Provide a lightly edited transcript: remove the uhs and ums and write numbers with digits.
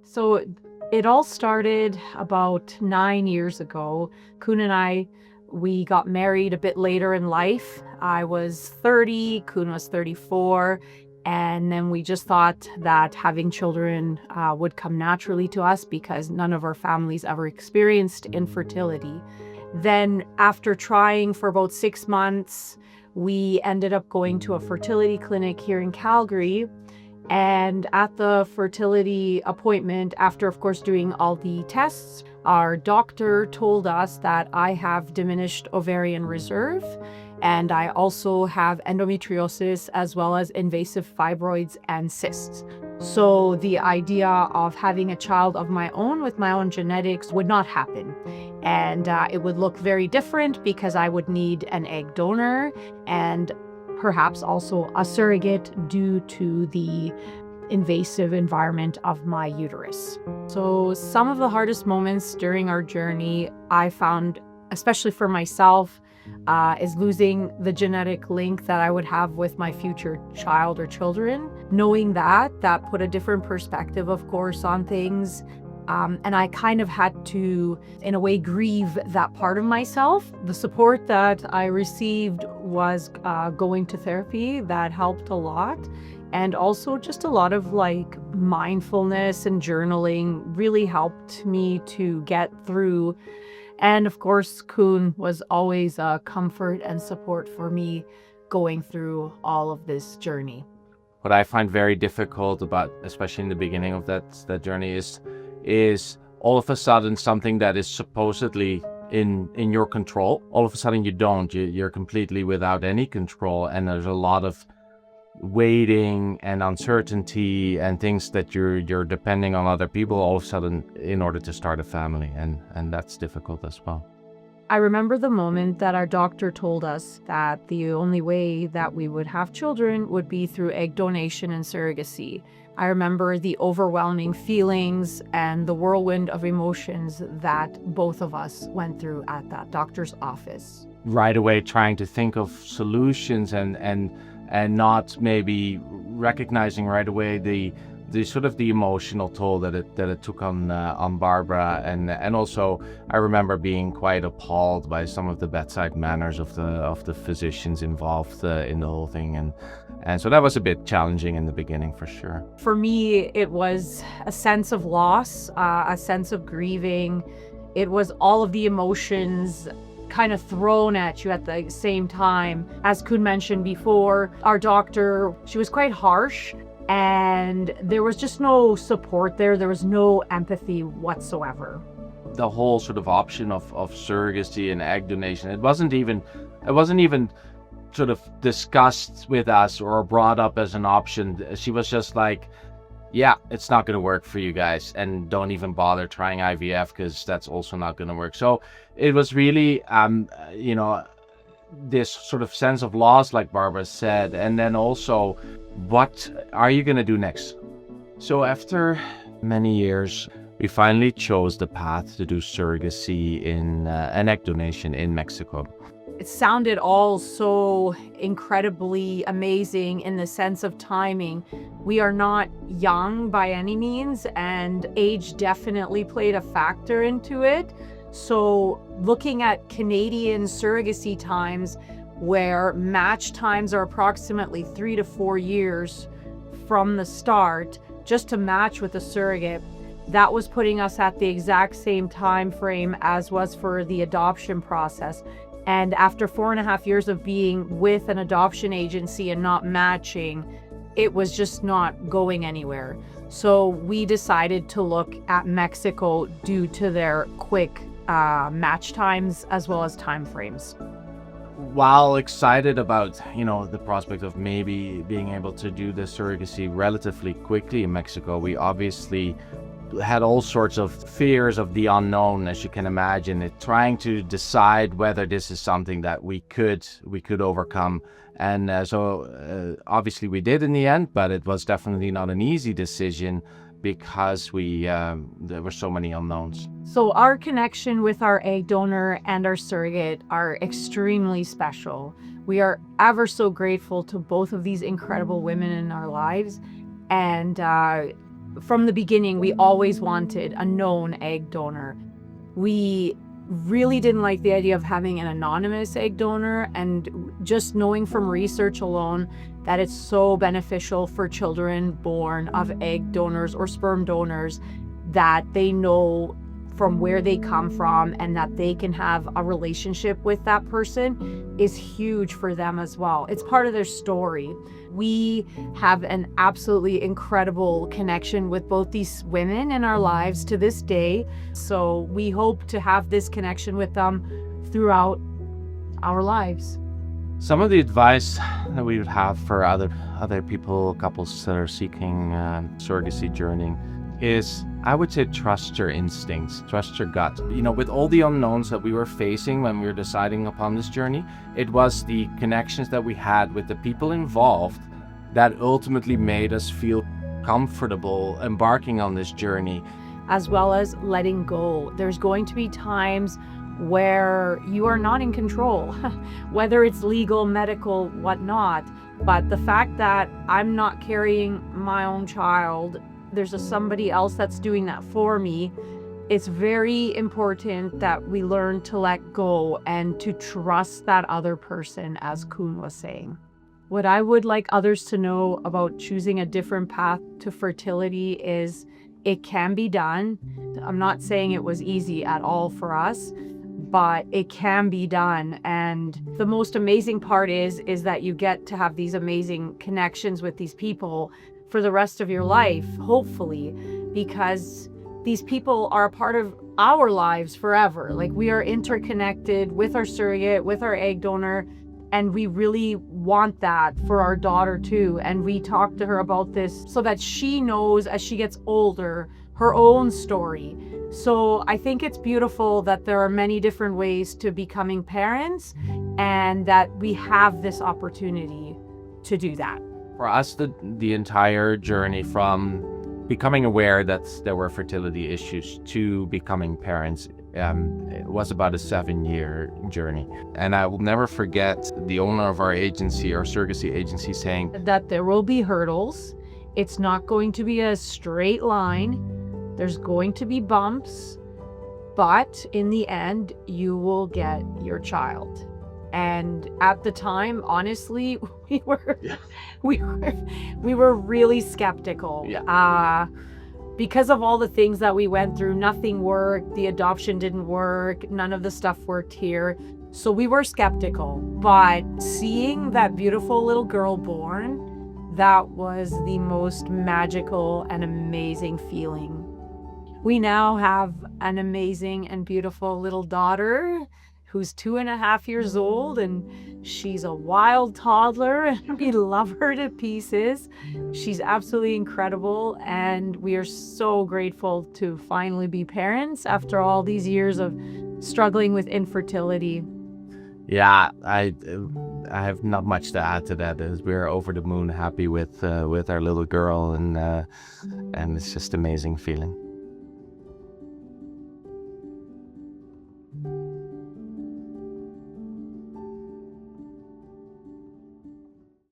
So it all started about 9 years ago. Koen and we got married a bit later in life. I was 30, Koen was 34. And then we just thought that having children would come naturally to us because none of our families ever experienced infertility. Then after trying for about 6 months, we ended up going to a fertility clinic here in Calgary. And at the fertility appointment, after, of course, doing all the tests, our doctor told us that I have diminished ovarian reserve, and I also have endometriosis as well as invasive fibroids and cysts. So the idea of having a child of my own with my own genetics would not happen. And it would look very different because I would need an egg donor and perhaps also a surrogate due to the invasive environment of my uterus. So some of the hardest moments during our journey I found, especially for myself, is losing the genetic link that I would have with my future child or children. Knowing that put a different perspective, of course, on things. And I kind of had to, in a way, grieve that part of myself. The support that I received was going to therapy. That helped a lot. And also just a lot of mindfulness and journaling really helped me to get through. And of course, Koen was always a comfort and support for me going through all of this journey. What I find very difficult about, especially in the beginning of that journey, is all of a sudden something that is supposedly in your control. All of a sudden you don't. You're completely without any control, and there's a lot of waiting and uncertainty and things that you're depending on other people all of a sudden in order to start a family, and that's difficult as well. I remember the moment that our doctor told us that the only way that we would have children would be through egg donation and surrogacy. I remember the overwhelming feelings and the whirlwind of emotions that both of us went through at that doctor's office. Right away trying to think of solutions and not maybe recognizing right away the sort of the emotional toll that it took on Barbara, and also I remember being quite appalled by some of the bedside manners of the physicians involved in the whole thing, and so that was a bit challenging in the beginning for sure. For me, it was a sense of loss, a sense of grieving. It was all of the emotions kind of thrown at you at the same time. As Koen mentioned before, our doctor, she was quite harsh, and there was just no support there. There was no empathy whatsoever. The whole sort of option of surrogacy and egg donation, it wasn't even sort of discussed with us or brought up as an option. She was just like, yeah, it's not going to work for you guys, and don't even bother trying IVF because that's also not going to work. So it was really, this sort of sense of loss, like Barbara said, and then also, what are you going to do next? So after many years, we finally chose the path to do surrogacy in an egg donation in Mexico. It sounded all so incredibly amazing in the sense of timing. We are not young by any means, and age definitely played a factor into it. So looking at Canadian surrogacy times, where match times are approximately 3 to 4 years from the start, just to match with a surrogate, that was putting us at the exact same time frame as was for the adoption process. And after 4.5 years of being with an adoption agency and not matching, it was just not going anywhere. So we decided to look at Mexico due to their quick match times as well as time frames. While excited about, the prospect of maybe being able to do the surrogacy relatively quickly in Mexico, we obviously had all sorts of fears of the unknown, as you can imagine, trying to decide whether this is something that we could overcome. And so obviously we did in the end, but it was definitely not an easy decision because there were so many unknowns. So our connection with our egg donor and our surrogate are extremely special. We are ever so grateful to both of these incredible women in our lives. And from the beginning, we always wanted a known egg donor. We really didn't like the idea of having an anonymous egg donor, and just knowing from research alone that it's so beneficial for children born of egg donors or sperm donors that they know from where they come from and that they can have a relationship with that person is huge for them as well. It's part of their story. We have an absolutely incredible connection with both these women in our lives to this day. So we hope to have this connection with them throughout our lives. Some of the advice that we would have for other people, couples that are seeking surrogacy journey is, I would say, trust your instincts, trust your gut. With all the unknowns that we were facing when we were deciding upon this journey, it was the connections that we had with the people involved that ultimately made us feel comfortable embarking on this journey. As well as letting go. There's going to be times where you are not in control, whether it's legal, medical, whatnot. But the fact that I'm not carrying my own child, there's somebody else that's doing that for me. It's very important that we learn to let go and to trust that other person, as Koen was saying. What I would like others to know about choosing a different path to fertility is it can be done. I'm not saying it was easy at all for us, but it can be done. And the most amazing part is that you get to have these amazing connections with these people for the rest of your life, hopefully, because these people are a part of our lives forever. Like, we are interconnected with our surrogate, with our egg donor, and we really want that for our daughter too. And we talk to her about this so that she knows as she gets older her own story. So I think it's beautiful that there are many different ways to becoming parents and that we have this opportunity to do that. For us, the entire journey from becoming aware that there were fertility issues to becoming parents, it was about a 7-year journey. And I will never forget the owner of our agency, our surrogacy agency, saying that there will be hurdles. It's not going to be a straight line. There's going to be bumps, but in the end, you will get your child. And at the time, honestly, we were really skeptical. Because of all the things that we went through. Nothing worked, the adoption didn't work, none of the stuff worked here. So we were skeptical, but seeing that beautiful little girl born, that was the most magical and amazing feeling. We now have an amazing and beautiful little daughter who's 2.5 years old, and she's a wild toddler, and we love her to pieces. She's absolutely incredible, and we are so grateful to finally be parents after all these years of struggling with infertility. Yeah, I have not much to add to that. As we're over the moon happy with our little girl, and it's just amazing feeling.